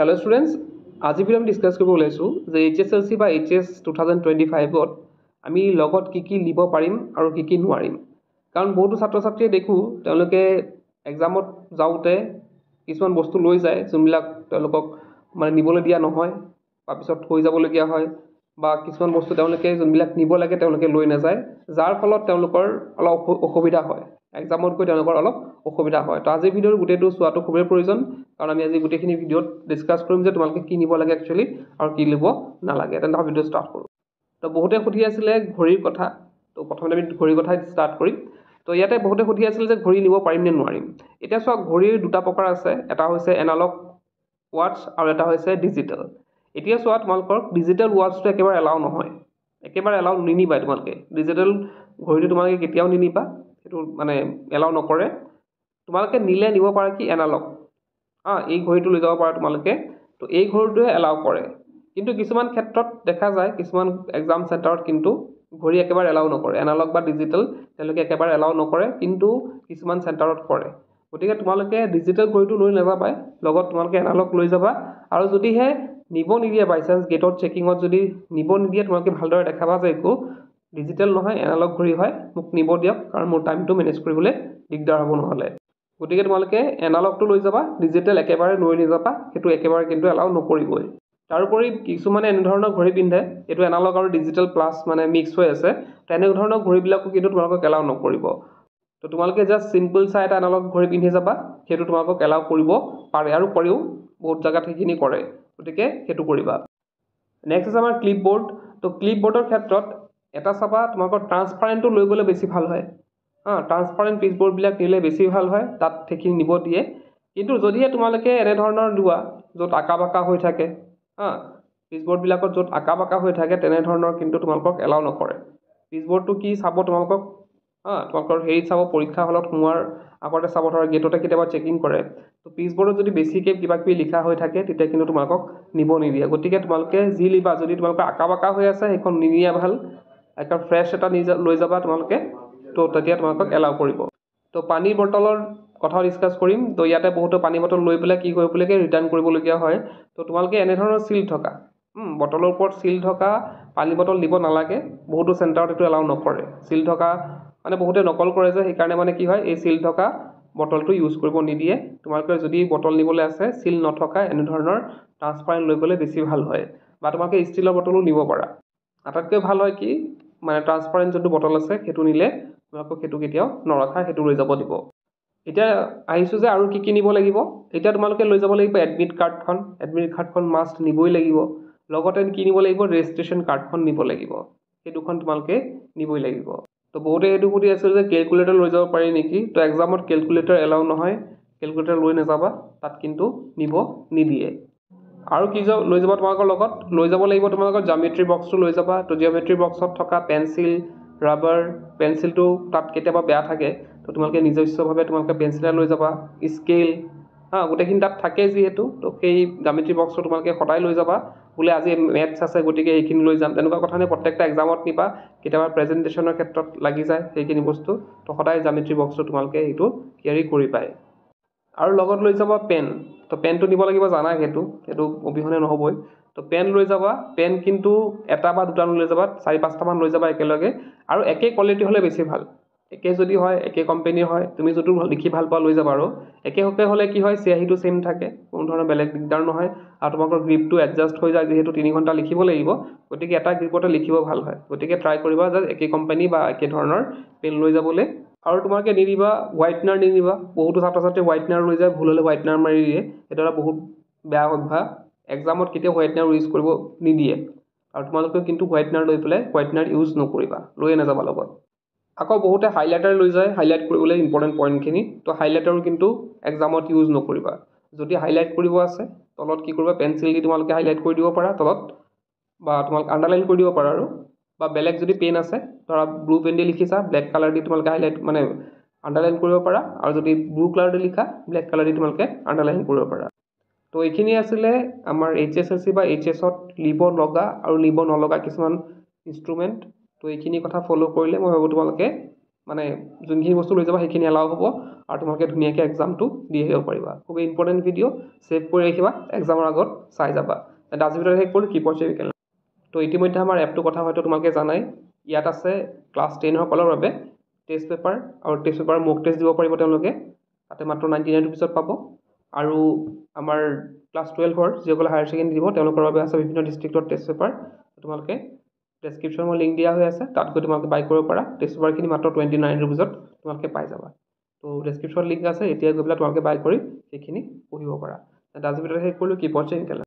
Hello students, আজি video' discuss কৰিব ওলাইছো যে HSLC বা HS 2025 ত আমি লগত কি লিব পাৰিম আৰু কি নোৱাৰিম কাৰণ বহুতো ছাত্ৰ ছাত্ৰীয়ে দেখো তেওঁলোকে এক্সামত যাওতে কিছুমান বস্তু লৈ যায় যোনবিলাক তেওঁলোকক মানে নিবলৈ দিয়া নহয় বা পিছত হৈ যাবলগীয়া হয় বা কিছুমান বস্তু তেওঁলোকে যোনবিলাক নিব লাগে তেওঁলোকে লৈ নাযায় যাৰ ফলত তেওঁলোকৰ অলপ অসুবিধা হয় এক্সামত গৈ তেওঁলোকৰ অলপ অসুবিধা হয় তো আজি ভিডিঅ'ৰ গোটেইটো চোৱাটো খুবেই প্ৰয়োজন কাৰণ আমি আজি গোটেইখিনি ভিডিঅ'ত ডিসকাস কৰিম যে তোমালোকে কি নিব লাগে একচুয়ালি আৰু কি লিব নালাগে তেন্তে ভিডিঅ' ষ্টাৰ্ট কৰোঁ তো বহুতে সুধি আছিলে ঘড়ীৰ কথা তো প্ৰথমতে আমি ঘড়ীৰ কথা ষ্টাৰ্ট কৰিম তো ইয়াতে বহুতে সুধি আছিল যে ঘড়ী নিব পাৰিম নে নোৱাৰিম এতিয়া চোৱা ঘড়ীৰ দুটা প্ৰকাৰ আছে এটা হৈছে এনালগ ওয়াচ আৰু এটা হৈছে ডিজিটেল এতিয়া চোৱা তোমালোকৰ ডিজিটেল ওয়াচটো একেবাৰে এলাউ নহয় একেবাৰে এলাউ নিনিবা তোমালোকে ডিজিটেল ঘড়ীটো তোমালোকে কেতিয়াও নিনিবা এটো মানে এলাউ নকৰে তোমালোকে নিলে নিব পাৰা কি এনালগ এই ঘড়ীটো লৈ যাব পাৰা তোমালোকে তো এই ঘড়ীটোৱে এলাউ কৰে কিন্তু কিছুমান ক্ষেত্ৰত দেখা যায় কিছুমান এক্সাম সেন্টাৰত কিন্তু ঘড়ী একেবাৰে এলাউ নকৰে এনালগ বা ডিজিটেল তেওঁলোকে একেবাৰে এলাউ নকৰে কিন্তু কিছুমান সেন্টাৰত কৰে গতিকে তোমালোকে ডিজিটেল ঘড়ীটো লৈ নাযাবা লগত তোমালোকে এনালগ লৈ যাবা আৰু যদিহে নিব নিদিয়ে বাই চান্স গেটত চেকিংত যদি নিব নিদিয়ে তোমালোকে ভালদৰে দেখাবা যে একো ডিজিটেল নহয় এনালগ ঘড়ী হয় মোক নিব দিয়ক কাৰণ মোৰ টাইমটো মেনেজ কৰিবলৈ দিগদাৰ হ'ব নহলে গতিকে তোমালোকে এনালগটো লৈ যাবা ডিজিটেল একেবাৰে লৈ নাযাবা হেতু একেবাৰে কিন্তু এলাউ নকৰিবই তাৰোপৰি কিছুমানে এনে ধৰণৰ ঘড়ী পিন্ধে এটো এনালগ আৰু ডিজিটেল প্লাস মানে মিক্স হৈ আছে তেনে ধৰণৰ ঘড়ীবিলাকো কিন্তু তোমালোকক এলাউ নকৰিব তো তোমালোকে জাস্ট সিম্পল চাই এটা এনালগ ঘড়ী পিন্ধি যাবা হেতু তোমালোকক এলাউ কৰিব পাৰে আৰু কৰিও বহুত জায়গাত সেইখিনি কৰে গতিকে হেতু কৰিবা নেক্সট আছে আমাৰ ক্লিপবোৰ্ড তো ক্লিপবোৰ্ডৰ ক্ষেত্ৰত এটা চাবা তোমালোকৰ ট্ৰান্সপাৰেন্টটো লৈ গলে বেছি ভাল হয় ট্ৰান্সপাৰেন্ট পিচবোৰ্ড বিলাক নিলে বেছি ভাল হয় তাত সেইখিনি নিব দিয়ে কিন্তু যদিহে তোমালোকে এনে ধৰণৰ লোৱা য'ত আঁকা-বাঁকা হৈ থাকে পিচবোৰ্ড বিলাকত য'ত আঁকা-বাঁকা হৈ থাকে তেনে ধৰণৰ কিন্তু তোমালোকক এলাউ নকৰে পিচবোৰ্ডটো কি চাব তোমালোকক তোমালোকৰ হেৰিত চাব পৰীক্ষা হলত সোমোৱাৰ আগতে চাব ধৰা গেটতে কেতিয়াবা চেকিং কৰে তো পিচবোৰ্ডত যদি বেছিকে কিবা কিবি লিখা হৈ থাকে তেতিয়া কিন্তু তোমালোকক নিব নিদিয়ে গতিকে তোমালোকে যি লিবা যদি তোমালোকৰ আঁকা-বাঁকা হৈ আছে সেইখন নিনিয়া ভাল একটা ফ্ৰেছ এটা লৈ যাবা তোমালোকে তো তেতিয়া তোমালোকক এলাউ কৰিব তো পানীৰ বটলৰ কথা ডিসকাস কৰিম তো ইয়াতে বহুত পানী বটল লৈ পেলাই কি কৰিবলগীয়া ৰিটাৰ্ণ কৰিবলগীয়া হয় তো তোমালোকে এনে ধৰণৰ সিল থকা বটলৰ ওপৰত সিল থকা পানী বটল দিব নালাগে বহুতো সেন্টাৰত এটো এলাউ নকৰে সিল থকা মানে বহুতে নকল কৰে যে সেই কাৰণে মানে কি হয় এই সিল থকা বটলটো ইউজ কৰিব নিদিয়ে তোমালোকে যদি বটল নিবলৈ আছে সিল নথকা এনে ধৰণৰ ট্ৰান্সপাৰেন্ট লৈ গলে বেছি ভাল হয় বা তোমালোকে ষ্টিলৰ বটলো নিব পাৰা আটাইতকৈ ভাল হয় কি মানে ট্ৰান্সপাৰেন্ট যোনটো বটল আছে হেতু নিলে তোমালোকক হেতু কেতিয়াও নৰখা হেতু লৈ যাব দিব এতিয়া আহিছো যে আৰু কি নিব লাগিব এতিয়া তোমালোকে লৈ যাব লাগিব এডমিট কাৰ্ডখন মাষ্ট নিবই লাগিব লগতে কি নিব লাগিব ৰেজিষ্ট্ৰেচন কাৰ্ডখন নিব লাগিব এই দুখন তোমালোকে নিবই লাগিব তো বহুতে এটো সুধি আছিল যে ক্যালকুলেটৰ লৈ যাব পাৰি নেকি তো এক্সামত ক্যালকুলেটৰ এলাউ নহয় ক্যালকুলেটৰ লৈ নাযাবা তাত কিন্তু নিব নিদিয়ে আৰু কি লৈ যাবা তোমালোকৰ লগত লৈ যাব লাগিব তোমালোকৰ জিওমেট্ৰি বক্সটো লৈ যাবা তো জিওমেট্ৰি বক্সত থকা পেন্সিল ৰাবাৰ পেন্সিলটো তাত কেতিয়াবা বেয়া থাকে তো তোমালোকে নিজস্বভাৱে তোমালোকে পেন্সিল লৈ যাবা স্কেল গোটেইখিনি তাত থাকে যিহেতু তো সেই জিওমেট্ৰি বক্সটো তোমালোকে সদায় লৈ যাবা বোলে আজি ম্যাথছ আছে গতিকে এইখিনি লৈ যাম তেনেকুৱা কথা নাই প্ৰত্যেকটা এক্সামত নিবা কেতিয়াবা প্ৰেজেন্টেশনৰ ক্ষেত্ৰত লাগি যায় সেইখিনি বস্তু তো সদায় জিওমেট্ৰি বক্সটো তোমালোকে এইটো ক্যাৰি কৰি পায় আৰু লগত লৈ যাবা পেন তো পেনটো নিব লাগিব জানা হেতু অবিহনে নহবই তো পেন লৈ যাবা পেন কিন্তু এটা বা দুটা লৈ যাবা 4-5টা মান লৈ যাবা একেলগে আৰু একে কোৱালিটি হলে বেছি ভাল একে যদি হয় একে কোম্পানীৰ হয় তুমি যটো লিখি ভাল পা লৈ যাবা আৰু একে হকে হলে কি হয় সিয়াহিটো সেম থাকে কোনো ধৰণৰ বেলেগ দিগদাৰ নহয় আৰু তোমাকৰ গ্ৰিপটো এডজাস্ট হৈ যায় যেহেতু 3 ঘণ্টা লিখিব লাগিব গতিকে এটা গ্ৰিপতে লিখিব ভাল হয় গতিকে ট্ৰাই কৰিবা যে একে কোম্পানী বা একে ধৰণৰ পেন লৈ যাবলৈ আৰু তোমাকে নিদিবা হোৱাইটনাৰ নিদিবা বহুতো ছাত্ৰ-ছাত্ৰী হোৱাইটনাৰ লৈ যায় ভুল হলে হোৱাইটনাৰ মাৰি দিয়ে এটা বহুত বেয়া অভ্যাস এক্সামত কেতিয়া হোৱাইটনাৰ ইউজ কৰিব নিদিয়ে আৰু তোমালোকে কিন্তু হোৱাইটনাৰ লৈ পেলাই হোৱাইটনাৰ ইউজ নকৰিবা লৈ নাযাবা লগত আকৌ বহুতে হাইলাইটাৰ লৈ যায় হাইলাইট কৰিবলৈ ইম্পৰ্টেন্ট পইণ্টখিনি তো হাইলাইটাৰো কিন্তু এক্সামত ইউজ নকৰিবা যদি হাইলাইট কৰিব আছে তলত কি কৰিবা পেন্সিল দি তোমালোকে হাইলাইট কৰি দিব পাৰা তলত বা তোমালোকে আন্ডাৰলাইন কৰি দিব পাৰা আৰু বা বেলেগ যদি পেন আছে ধৰা ব্লু পেন দি লিখিছা ব্ল্যাক কালাৰ দি তোমালোকে হাইলাইট মানে আন্ডাৰলাইন কৰিব পাৰা আৰু যদি ব্লু কালাৰ দি লিখা ব্ল্যাক কালাৰ দি তোমালোকে আন্ডাৰলাইন কৰিব পাৰা তো এইখিনি আছিল আমাৰ HSLC বা HS-ত লিব লগা আৰু লিব নলগা কিছুমান ইনস্ট্ৰুমেন্ট তো এইখিনি কথা ফলো কৰিলে মই ভাবো তোমালোকে মানে যোনখিনি বস্তু লৈ যাবা সেইখিনি এলাউ হ'ব আৰু তোমালোকে ধুনীয়াকৈ এক্সামটো দি আহিব পাৰিবা। খুব ইম্পৰ্টেণ্ট ভিডিঅ', ছেভ কৰি ৰাখিবা, এক্সামৰ আগত চাই যাবা। আজিৰ ভিডিঅ'ত শেষ কৰোঁ কি পঢ়িছে উইকেল। তো ইতিমধ্যে আমাৰ এপটোৰ কথা হয়তো তোমালোকে জানাই। ইয়াত আছে ক্লাছ 10 সকলৰ বাবে টেষ্ট পেপাৰ আৰু টেষ্ট পেপাৰ মক টেষ্ট দিব পাৰিব তেওঁলোকে। তাতে মাত্ৰ 99 ৰুপিছত পাব। আৰু আমাৰ ক্লাছ 12ৰ যিসকলে হায়াৰ ছেকেণ্ডেৰী দিব তেওঁলোকৰ বাবে আছে বিভিন্ন ডিষ্ট্ৰিক্টৰ টেষ্ট পেপাৰ। তোমালোকে ডেছক্ৰিপশ্যনৰ লিংক দিয়া হৈ আছে, তাত গৈ তোমালোকে বাই কৰিব পাৰা। টেষ্ট পেপাৰখিনি মাত্ৰ 29 ৰুপিছত তোমালোকে পাই যাবা। তো ডেছক্ৰিপশ্যন লিংক আছে, এতিয়া গৈ পেলাই তোমালোকে বাই কৰি সেইখিনি পঢ়িব পাৰা। আজিৰ ভিডিঅ'ত শেষ কৰিলোঁ কি পঢ়িছে উইকেল।